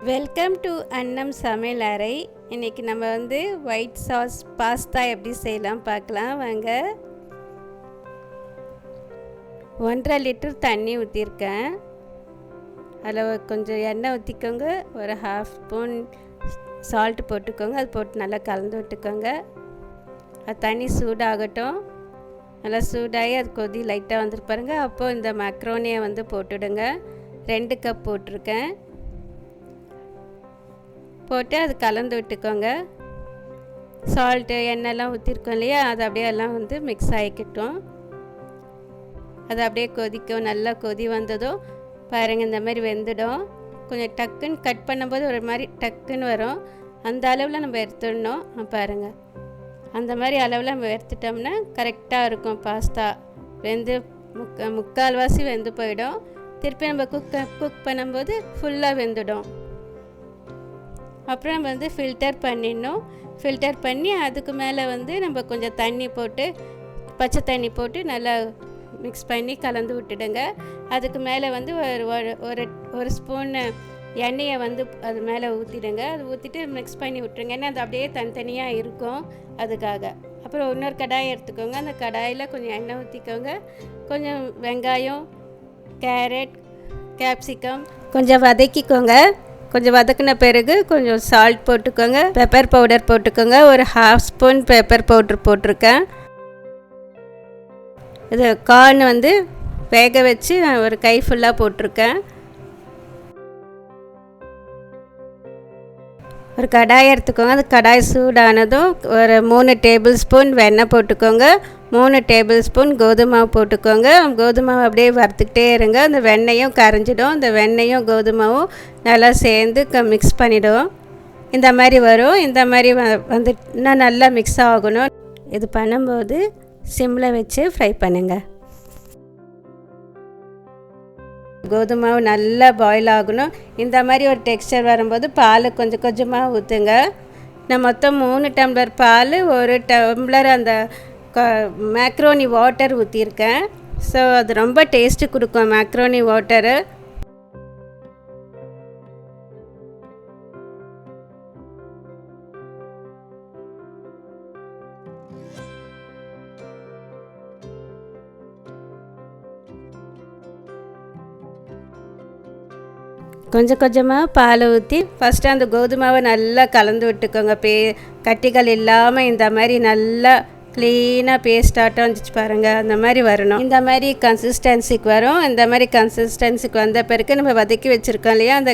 Welcome to அன்னம் சமையல் அறை. இன்றைக்கி நம்ம ஒயிட் சாஸ் பாஸ்தா எப்படி செய்யலாம் பார்க்கலாம் வாங்க. 1.5 லிட்டர் தண்ணி ஊற்றிருக்கேன். அதில் கொஞ்சம் எண்ணெய் ஊற்றிக்கோங்க. ஒரு 1/2 ஸ்பூன் சால்ட் போட்டுக்கோங்க. அது போட்டு நல்லா கலந்து விட்டுக்கோங்க. அது தண்ணி சூடாகட்டும். நல்லா சூடாகி அது கொதி லைட்டாக வந்துட்டு பாருங்க. அப்போது இந்த மக்ரோனியை போட்டுடுங்க. 2 கப் போட்டிருக்கேன். போட்டு அது கலந்து விட்டுக்கோங்க. சால்ட்டு எண்ணெய்லாம் ஊற்றிருக்கோம் இல்லையா, அது அப்படியே எல்லாம் மிக்ஸ் ஆகிக்கட்டும். அது அப்படியே கொதிக்கும். நல்லா கொதி வந்ததும் பாருங்கள், இந்த மாதிரி வெந்துடும். கொஞ்சம் டக்குன்னு கட் பண்ணும்போது ஒரு மாதிரி டக்குன்னு வரும். அந்த அளவில் நம்ம எடுத்துடணும். பாருங்கள், அந்த மாதிரி அளவில் நம்ம எடுத்துட்டோம்னா கரெக்டாக இருக்கும். பாஸ்தா வெந்து முக்கால்வாசி வெந்து போயிடும். திருப்பி நம்ம குக் பண்ணும்போது ஃபுல்லாக வெந்துடும். அப்புறம் நம்ம ஃபில்டர் பண்ணிடணும். ஃபில்டர் பண்ணி அதுக்கு மேலே நம்ம கொஞ்சம் தண்ணி போட்டு, பச்சை தண்ணி போட்டு நல்லா மிக்ஸ் பண்ணி கலந்து விட்டுடுங்க. அதுக்கு மேலே ஒரு ஸ்பூன் எண்ணெயை அது மேலே ஊற்றிடுங்க. அது ஊற்றிட்டு மிக்ஸ் பண்ணி விட்டுருங்க. ஏன்னா அது அப்படியே தனித்தனியாக இருக்கும், அதுக்காக. அப்புறம் இன்னொரு கடாயை எடுத்துக்கோங்க. அந்த கடாயில் கொஞ்சம் எண்ணெய் ஊற்றிக்கோங்க. கொஞ்சம் வெங்காயம், கேரட், கேப்சிகம் கொஞ்சம் வதக்கிக்கோங்க. கொஞ்சம் வதக்கின பிறகு கொஞ்சம் சால்ட் போட்டுக்கோங்க. பெப்பர் பவுடர் போட்டுக்கோங்க. ஒரு 1/2 ஸ்பூன் பெப்பர் பவுடர் போட்டிருக்கேன். இது கார்ன் வேக வச்சு ஒரு கை ஃபுல்லாக போட்டிருக்கேன். ஒரு கடாயை எடுத்துக்கோங்க. அந்த கடாய் சூடானதும் ஒரு 3 டேபிள் ஸ்பூன் வெண்ணெய் போட்டுக்கோங்க. 3 டேபிள் ஸ்பூன் கோதுமை போட்டுக்கோங்க. கோதுமை அப்படியே வறுத்துக்கிட்டே இருங்க. அந்த வெண்ணெயும் கரைஞ்சிடும். அந்த வெண்ணெயும் கோதுமாவும் நல்லா சேர்ந்து மிக்ஸ் பண்ணிவிடும். இந்த மாதிரி வரும். இந்த மாதிரி இன்னும் நல்லா மிக்ஸ் ஆகணும். இது பண்ணும்போது சிம்மில் வச்சு ஃப்ரை பண்ணுங்கள். கோதுமாவு நல்லா பாயில் ஆகணும். இந்த மாதிரி ஒரு டெக்ஸ்சர் வரும்போது பால் கொஞ்சம் கொஞ்சமாக ஊற்றுங்க. நான் மொத்தம் 3 டம்ளர் பால், 1 டம்ளர் அந்த மேக்ரோனி வாட்டர் ஊற்றிருக்கேன். ஸோ அது ரொம்ப டேஸ்ட்டு கொடுக்கும் மேக்ரோனி வாட்டரு. கொஞ்சம் கொஞ்சமாக பால் ஊற்றி ஃபஸ்ட்டு அந்த கோதுமாவை நல்லா கலந்து விட்டுக்கோங்க. கட்டிகள் இல்லாமல் இந்த மாதிரி நல்லா க்ளீனாக பேஸ்டாட்டம் வந்துச்சு பாருங்கள். அந்த மாதிரி வரணும். இந்த மாதிரி கன்சிஸ்டன்சிக்கு வரும். இந்த மாதிரி கன்சிஸ்டன்சிக்கு வந்த பிறகு நம்ம வதக்கி வச்சுருக்கோம் இல்லையா, அந்த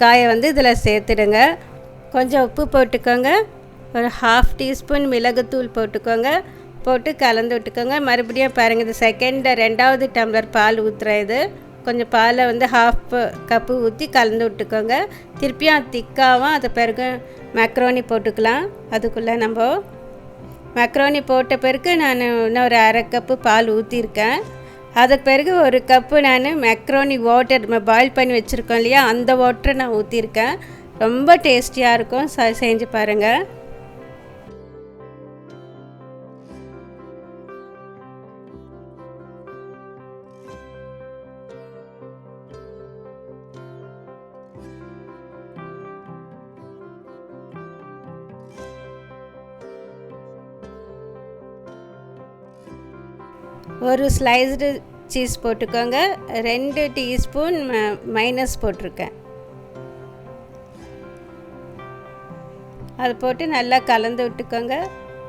காயை இதில் சேர்த்துடுங்க. கொஞ்சம் உப்பு போட்டுக்கோங்க. ஒரு 1/2 டீஸ்பூன் மிளகுத்தூள் போட்டுக்கோங்க. போட்டு கலந்து விட்டுக்கோங்க. மறுபடியும் பாருங்கள், இது 2வது டம்ளர் பால் ஊற்றுறேன். இது கொஞ்சம் பாலை 1/2 கப்பு ஊற்றி கலந்து விட்டுக்கோங்க. திருப்பியும் திக்காகவும் அது பிறகு மேக்ரோனி போட்டுக்கலாம். அதுக்குள்ளே நம்ம மேக்ரோனி போட்ட பிறகு நான் இன்னும் ஒரு 1/2 கப்பு பால் ஊற்றிருக்கேன். அதுக்கு பிறகு 1 கப்பு நான் மேக்ரோனி வாட்டர் நம்ம பாயில் பண்ணி வச்சுருக்கோம் இல்லையா, அந்த வாட்டரை நான் ஊற்றிருக்கேன். ரொம்ப டேஸ்டியாக இருக்கும். செஞ்சு பாருங்கள். ஒரு ஸ்லைஸ்டு சீஸ் போட்டுக்கோங்க. 2 டீஸ்பூன் மைனஸ் போட்டிருக்கேன். அது போட்டு நல்லா கலந்து விட்டுக்கோங்க.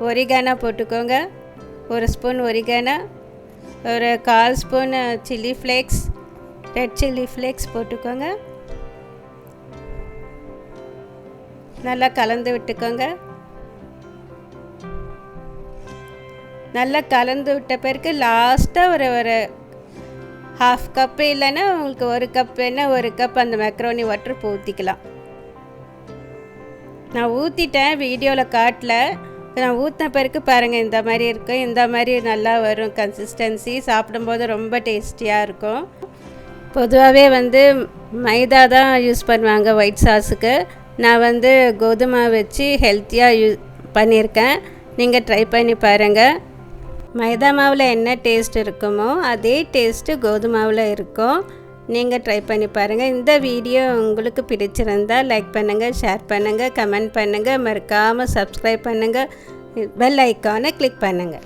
ஒரிகானா போட்டுக்கோங்க. 1 ஸ்பூன் ஒரிகானா, ஒரு 1/4 spoon chilli flakes, red chilli flakes போட்டுக்கோங்க. நல்லா கலந்து விட்டுக்கோங்க. நல்லா கலந்து விட்ட பிறகு லாஸ்ட்டாக ஒரு 1/2 கப்பு இல்லைன்னா உங்களுக்கு 1 கப்புன்னா 1 கப் அந்த மேக்ரோனி வாட்டர் ஊற்றிக்கலாம். நான் ஊற்றிட்டேன், வீடியோவில் காட்டல. நான் ஊற்றின பிறகு பாருங்கள், இந்த மாதிரி இருக்கும். இந்த மாதிரி நல்லா வரும் கன்சிஸ்டன்சி. சாப்பிடும்போது ரொம்ப டேஸ்டியாக இருக்கும். பொதுவாகவே மைதா தான் யூஸ் பண்ணுவாங்க ஒயிட் சாஸுக்கு. நான் கோதுமை வச்சு ஹெல்த்தியாக பண்ணியிருக்கேன். நீங்கள் ட்ரை பண்ணி பாருங்கள். மைதா மாவில் என்ன டேஸ்ட் இருக்குமோ அதே டேஸ்ட்டு கோதுமாவில் இருக்கும். நீங்கள் ட்ரை பண்ணி பாருங்கள். இந்த வீடியோ உங்களுக்கு பிடிச்சிருந்தால் லைக் பண்ணுங்கள், ஷேர் பண்ணுங்கள், கமெண்ட் பண்ணுங்கள், மறக்காமல் சப்ஸ்கிரைப் பண்ணுங்கள், பெல் ஐக்கானை கிளிக் பண்ணுங்கள்.